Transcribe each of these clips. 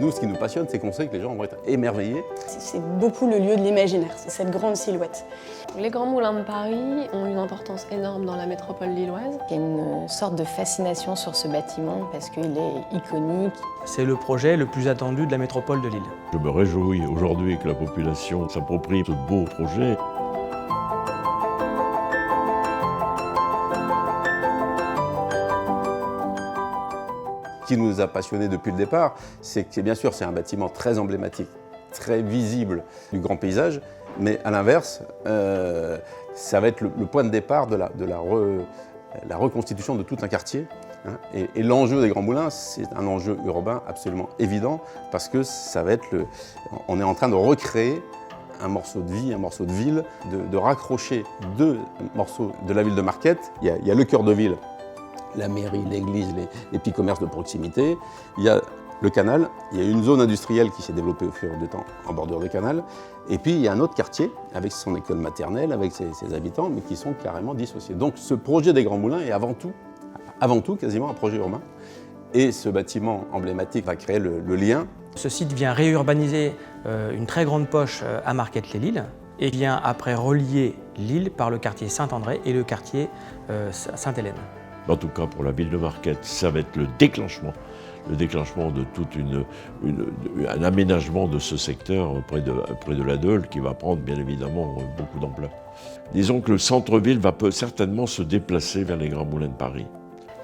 nous, ce qui nous passionne, c'est qu'on sait que les gens vont être émerveillés. C'est beaucoup le lieu de l'imaginaire, c'est cette grande silhouette. Les Grands Moulins de Paris ont une importance énorme dans la métropole lilloise. Il y a une sorte de fascination sur ce bâtiment parce qu'il est iconique. C'est le projet le plus attendu de la métropole de Lille. Je me réjouis aujourd'hui que la population s'approprie ce beau projet. Ce qui nous a passionnés depuis le départ, c'est que bien sûr c'est un bâtiment très emblématique, très visible du grand paysage, mais à l'inverse, ça va être le point de départ de la reconstitution de tout un quartier. Hein. Et l'enjeu des Grands Moulins, c'est un enjeu urbain absolument évident, parce que ça va être on est en train de recréer un morceau de vie, un morceau de ville, de raccrocher deux morceaux de la ville de Marquette. Il y a le cœur de ville, la mairie, l'église, les petits commerces de proximité. Il y a le canal, il y a une zone industrielle qui s'est développée au fur et à mesure du temps en bordure de canal. Et puis il y a un autre quartier avec son école maternelle, avec ses habitants, mais qui sont carrément dissociés. Donc ce projet des Grands Moulins est avant tout quasiment un projet urbain. Et ce bâtiment emblématique va créer le lien. Ce site vient réurbaniser une très grande poche à Marquette-les-Lilles et vient après relier Lille par le quartier Saint-André et le quartier Sainte-Hélène. En tout cas, pour la ville de Marquette, ça va être le déclenchement de tout un aménagement de ce secteur près de la Deule qui va prendre bien évidemment beaucoup d'ampleur. Disons que le centre-ville va certainement se déplacer vers les Grands Moulins de Paris.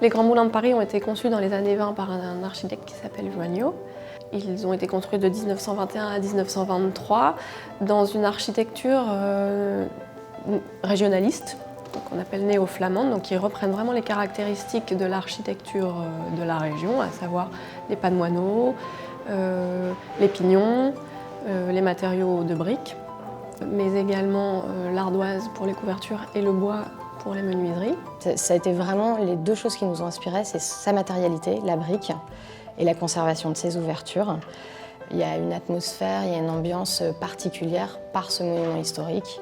Les Grands Moulins de Paris ont été conçus dans les années 20 par un architecte qui s'appelle Joignot. Ils ont été construits de 1921 à 1923 dans une architecture régionaliste, qu'on appelle néo-flamande, donc qui reprennent vraiment les caractéristiques de l'architecture de la région, à savoir les pas de moineaux, les pignons, les matériaux de briques, mais également l'ardoise pour les couvertures et le bois pour les menuiseries. Ça a été vraiment les deux choses qui nous ont inspirés, c'est sa matérialité, la brique, et la conservation de ses ouvertures. Il y a une atmosphère, il y a une ambiance particulière par ce monument historique.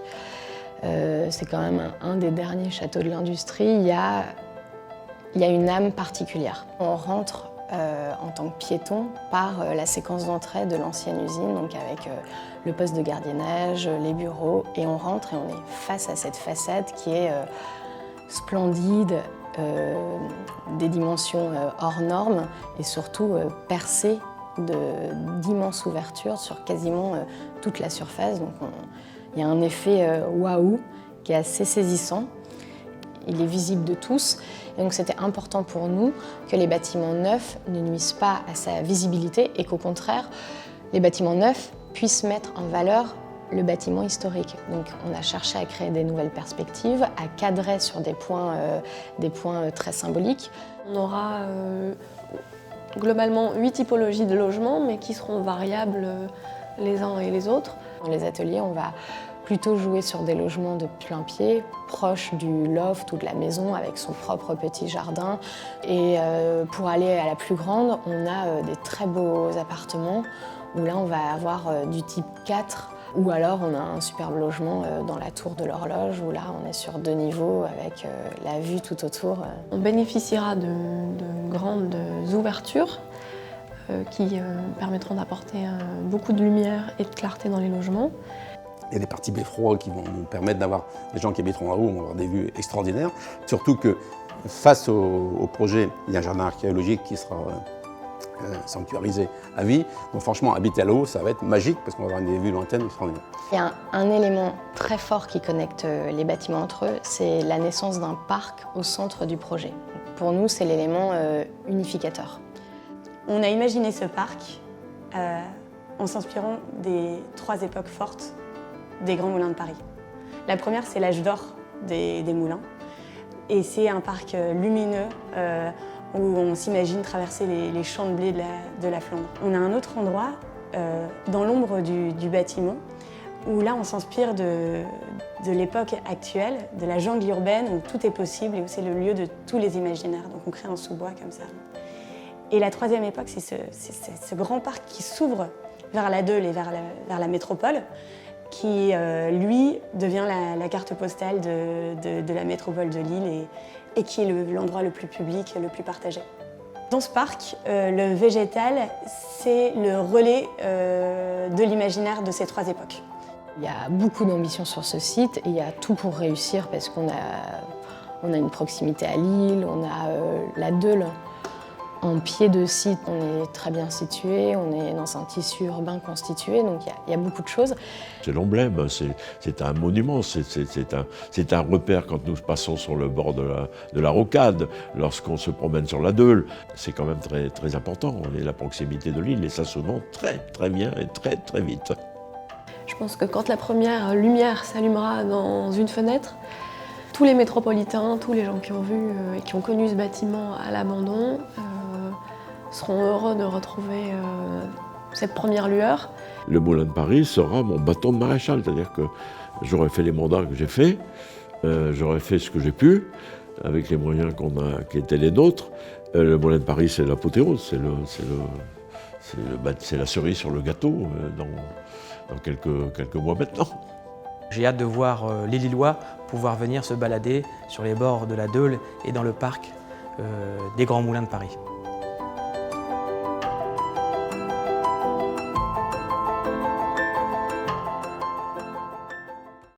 C'est quand même un des derniers châteaux de l'industrie. Il y a une âme particulière. On rentre en tant que piéton par la séquence d'entrée de l'ancienne usine, donc avec le poste de gardiennage, les bureaux, et on rentre et on est face à cette façade qui est splendide, des dimensions hors normes et surtout percée d'immenses ouvertures sur quasiment toute la surface. Donc il y a un effet waouh qui est assez saisissant. Il est visible de tous. Et donc c'était important pour nous que les bâtiments neufs ne nuisent pas à sa visibilité et qu'au contraire, les bâtiments neufs puissent mettre en valeur le bâtiment historique. Donc on a cherché à créer des nouvelles perspectives, à cadrer sur des points très symboliques. On aura globalement 8 typologies de logements, mais qui seront variables les uns et les autres. Dans les ateliers, on va plutôt jouer sur des logements de plein pied, proches du loft ou de la maison, avec son propre petit jardin. Et pour aller à la plus grande, on a des très beaux appartements, où là on va avoir du type 4, ou alors on a un superbe logement dans la tour de l'horloge, où là on est sur 2 niveaux avec la vue tout autour. On bénéficiera de grandes ouvertures qui permettront d'apporter beaucoup de lumière et de clarté dans les logements. Il y a des parties beffrois qui vont nous permettre d'avoir, les gens qui habiteront en haut vont avoir des vues extraordinaires. Surtout que face au projet, il y a un jardin archéologique qui sera sanctuarisé à vie. Donc franchement, habiter à l'eau, ça va être magique parce qu'on va avoir des vues lointaines extraordinaires. Il y a un élément très fort qui connecte les bâtiments entre eux, c'est la naissance d'un parc au centre du projet. Pour nous, c'est l'élément unificateur. On a imaginé ce parc en s'inspirant des 3 époques fortes des Grands Moulins de Paris. La première, c'est l'âge d'or des moulins. Et c'est un parc lumineux où on s'imagine traverser les champs de blé de la Flandre. On a un autre endroit, dans l'ombre du bâtiment, où là on s'inspire de l'époque actuelle, de la jungle urbaine, où tout est possible et où c'est le lieu de tous les imaginaires. Donc on crée un sous-bois comme ça. Et la troisième époque, c'est ce grand parc qui s'ouvre vers la Deule et vers la métropole, qui, lui, devient la carte postale de la métropole de Lille et qui est l'endroit le plus public, le plus partagé. Dans ce parc, le végétal, c'est le relais de l'imaginaire de ces trois époques. Il y a beaucoup d'ambition sur ce site et il y a tout pour réussir parce qu'on a une proximité à Lille, on a la Deule. En pied de site, on est très bien situé, on est dans un tissu urbain constitué, donc il y a beaucoup de choses. C'est l'emblème, c'est un monument, c'est un repère quand nous passons sur le bord de la rocade, lorsqu'on se promène sur la Deule. C'est quand même très, très important, on est à la proximité de l'île et ça se vend très très bien et très très vite. Je pense que quand la première lumière s'allumera dans une fenêtre, tous les métropolitains, tous les gens qui ont vu et qui ont connu ce bâtiment à l'abandon seront heureux de retrouver cette première lueur. Le Moulin de Paris sera mon bâton de maréchal, c'est-à-dire que j'aurais fait les mandats que j'ai faits, j'aurais fait ce que j'ai pu, avec les moyens qui étaient les nôtres. Le Moulin de Paris, c'est l'apothéose, c'est la cerise sur le gâteau dans quelques mois maintenant. J'ai hâte de voir les Lillois pouvoir venir se balader sur les bords de la Deule et dans le parc des Grands Moulins de Paris.